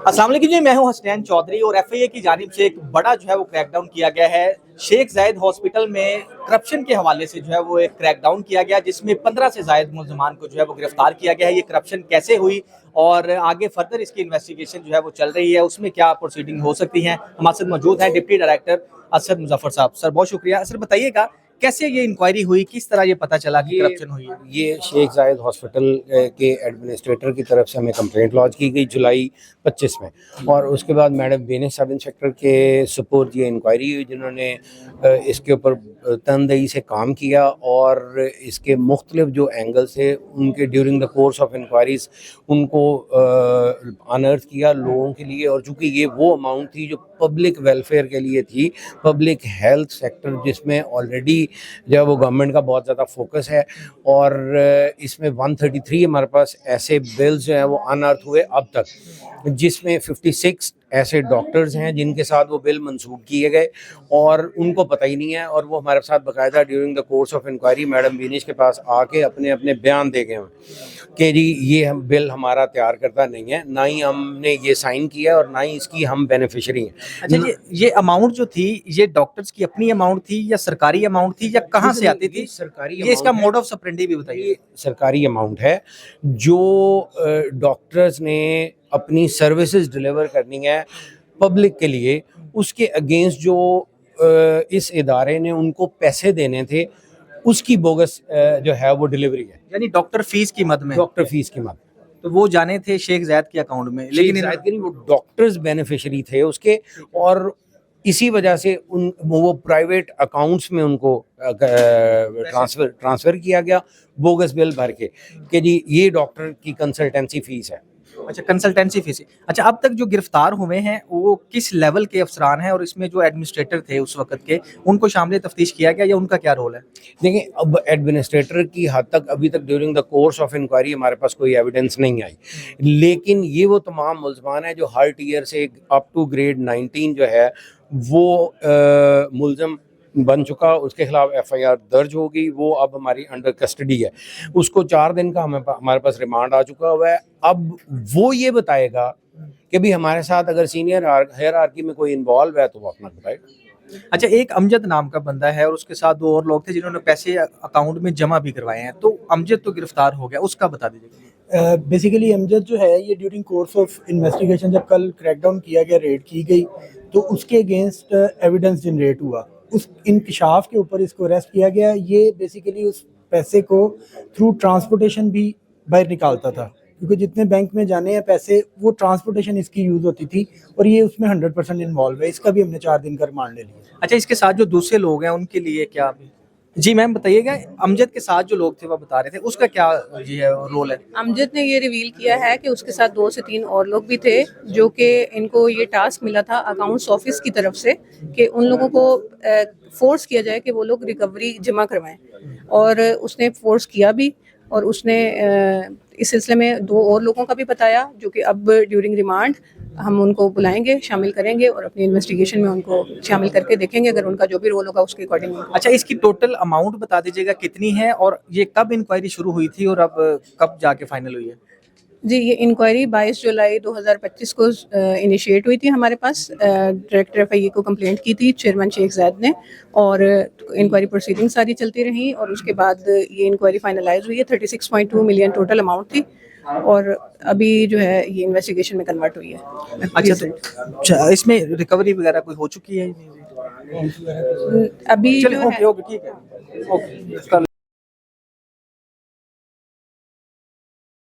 अस्सलाम वालेकुम जी, मैं हूं हसनैन चौधरी और एफआईए की जानिब से एक बड़ा जो है वो क्रैकडाउन किया गया है। शेख जायद हॉस्पिटल में करप्शन के हवाले से जो है वो एक क्रैकडाउन किया गया, जिसमें 15 से जायद मुल्ज़िमान को जो है वो गिरफ्तार किया गया है। ये करप्शन कैसे हुई और आगे फर्दर इसकी इन्वेस्टिगेशन जो है वो चल रही है, उसमें क्या प्रोसीडिंग हो सकती है। हमारे साथ मौजूद हैं डिप्टी डायरेक्टर असद मुजफ्फर साहब। सर बहुत शुक्रिया। सर बताइएगा कैसे ये इंक्वायरी हुई, किस तरह ये पता चला कि करप्शन हुई है? ये शेख जायद हॉस्पिटल के एडमिनिस्ट्रेटर की तरफ से हमें कंप्लेंट लॉन्च की गई जुलाई 25 में, और उसके बाद मैडम बेनिश सब इंस्पेक्टर के सुपुर्द ये इंक्वायरी हुई, जिन्होंने इसके ऊपर तनदेही से काम किया और इसके मुख्तलिफ जो एंगल्स थे उनके during the course of enquiries उनको अनर्थ किया लोगों के लिए। और चूँकि ये वो अमाउंट थी जो पब्लिक वेलफेयर के लिए थी, पब्लिक हेल्थ सेक्टर जिसमें ऑलरेडी जो है वो गवर्नमेंट का बहुत ज़्यादा फोकस है, और इसमें 133 हमारे पास ऐसे बिल्स जो हैं वो अनअर्थ हुए अब तक, जिसमें 56 ऐसे डॉक्टर्स हैं जिनके साथ वो बिल मंसूब किए गए और उनको पता ही नहीं है, और वो हमारे साथ बाकायदा during the course of enquiry madam Beenish के पास आके अपने अपने बयान दे गए हैं कि जी ये हम बिल हमारा तैयार करता नहीं है, ना ही हमने ये साइन किया और ना ही इसकी हम बेनिफिशरी हैं। अच्छा, ये अमाउंट जो थी ये डॉक्टर्स की अपनी अमाउंट थी या सरकारी अमाउंट थी या कहाँ से आती थी? सरकारी ये इसका मोड ऑफ ऑपरेंडी भी बताइए। ये सरकारी अमाउंट है जो डॉक्टर्स ने अपनी सर्विसेज डिलीवर करनी है पब्लिक के लिए, उसके अगेंस्ट जो इस इदारे ने उनको पैसे देने थे उसकी बोगस जो है वो डिलीवरी है, यानी डॉक्टर फीस की मद में, डॉक्टर फीस की मद। तो वो जाने थे शेख जायद के अकाउंट में, लेकिन वो डॉक्टर्स बेनिफिशियरी थे उसके, और इसी वजह से उन वो प्राइवेट अकाउंट्स में उनको ट्रांसफर किया गया बोगस बिल भर के कि जी ये डॉक्टर की कंसल्टेंसी फीस है। अच्छा, कंसल्टेंसी फीस। अच्छा, अब तक जो गिरफ्तार हुए हैं वो किस लेवल के अफसरान हैं और इसमें जो एडमिनिस्ट्रेटर थे उस वक्त के, उनको शामिल तफ्तीश किया गया या उनका क्या रोल है? देखिए, अब एडमिनिस्ट्रेटर की हद तक अभी तक during the course of enquiry हमारे पास कोई एविडेंस नहीं आई, लेकिन ये वो तमाम मुल्ज़मान हैं जो हर टीयर से अप टू ग्रेड 19 जो है वो मुल्ज़म बन चुका, उसके खिलाफ एफआईआर दर्ज हो गई, वो अब हमारी अंडर कस्टडी है। उसको 4 दिन का हमारे पास रिमांड आ चुका हुआ है। अब वो ये बताएगा कि भी हमारे साथ अगर सीनियर हायरार्की में कोई इन्वॉल्व है तो वो अपना बताएगा। अच्छा, एक अमजद नाम का बंदा है और उसके साथ 2 और लोग थे जिन्होंने पैसे अकाउंट में जमा भी करवाए हैं, तो अमजद तो गिरफ्तार हो गया, उसका बता दीजिए। बेसिकली अमजद जो है ये ड्यूरिंग कोर्स ऑफ इन्वेस्टिगेशन जब कल क्रैकडाउन किया गया, रेड की गई, तो उसके अगेंस्ट एविडेंस जनरेट हुआ, उस इंकशाफ के ऊपर इसको अरेस्ट किया गया। ये बेसिकली उस पैसे को थ्रू ट्रांसपोर्टेशन भी बाहर निकालता था, क्योंकि जितने बैंक में जाने हैं पैसे वो ट्रांसपोर्टेशन इसकी यूज़ होती थी, और ये उसमें 100% इन्वॉल्व है। इसका भी हमने 4 दिन का रिमांड ले लिया। अच्छा, इसके साथ जो दूसरे लोग हैं उनके लिए क्या अभी? जी मैम बताइएगा, अमजद के साथ जो लोग थे वो बता रहे थे, उसका क्या ये रोल है? अमजद ने ये रिवील किया है कि उसके साथ 2 से 3 और लोग भी थे, जो कि इनको ये टास्क मिला था अकाउंट्स ऑफिस की तरफ से कि उन लोगों को फोर्स किया जाए कि वो लोग रिकवरी जमा करवाएं, और उसने फोर्स किया भी, और उसने इस सिलसिले में 2 और लोगों का भी बताया, जो कि अब ड्यूरिंग रिमांड हम उनको बुलाएंगे, शामिल करेंगे और अपनी इन्वेस्टिगेशन में उनको शामिल करके देखेंगे, अगर उनका जो भी रोल होगा उसके अकॉर्डिंग। अच्छा, इसकी टोटल अमाउंट बता दीजिएगा कितनी है, और ये कब इंक्वायरी शुरू हुई थी और अब कब जाके फाइनल हुई है? जी, ये इंक्वायरी 22 जुलाई 2025 को इनिशिएट हुई थी हमारे पास। डायरेक्टर एफआईए को कंप्लेंट की थी चेयरमैन शेख जायद ने, और इंक्वायरी प्रोसीडिंग सारी चलती रही, और उसके बाद ये इंक्वायरी फाइनलाइज हुई है। 36.2 मिलियन टोटल अमाउंट थी, और अभी जो है ये इन्वेस्टिगेशन में कन्वर्ट हुई है। अच्छा, इसमें रिकवरी वगैरह कोई हो चुकी है? अभी चलिए, ओके ठीक है, ओके।